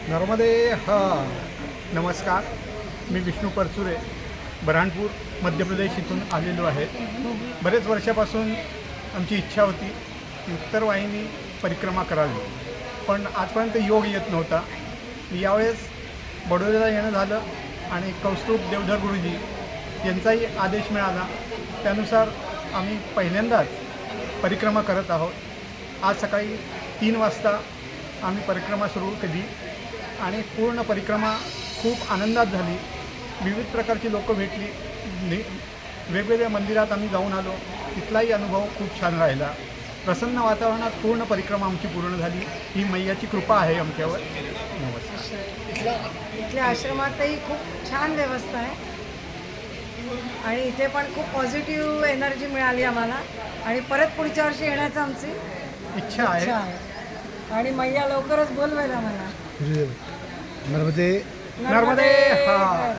नर्मदे हा नमस्कार. मी विष्णू परचुरे, बऱ्हाणपूर मध्य प्रदेश इथून आलेलो आहे. बरेच वर्षापासून आमची इच्छा होती की उत्तर वाहिनी परिक्रमा करावी, पण आजपर्यंत योग येत नव्हता. यावेळेस बडोद्याला येणं झालं आणि कौस्तुभ देवधर गुरुजी यांचाही आदेश मिळाला. त्यानुसार आम्ही पहिल्यांदाच परिक्रमा करत आहोत. आज सकाळी 3 वाजता आम्ही परिक्रमा सुरू केली आणि पूर्ण परिक्रमा खूप आनंदात झाली. विविध प्रकारची लोकं भेटली. वेगवेगळ्या मंदिरात आम्ही जाऊन आलो. तिथलाही अनुभव खूप छान राहिला. प्रसन्न वातावरणात पूर्ण परिक्रमा आमची पूर्ण झाली. ही मैयाची कृपा आहे आमच्यावर. नमस्कार. इथल्या आश्रमातही खूप छान व्यवस्था आहे आणि इथे पण खूप पॉझिटिव्ह एनर्जी मिळाली आम्हाला आणि परत पुढच्या वर्षी येण्याचं आमची इच्छा आहे. आणि मैया लवकरच बोलवेल आम्हाला. नर्मदे हा.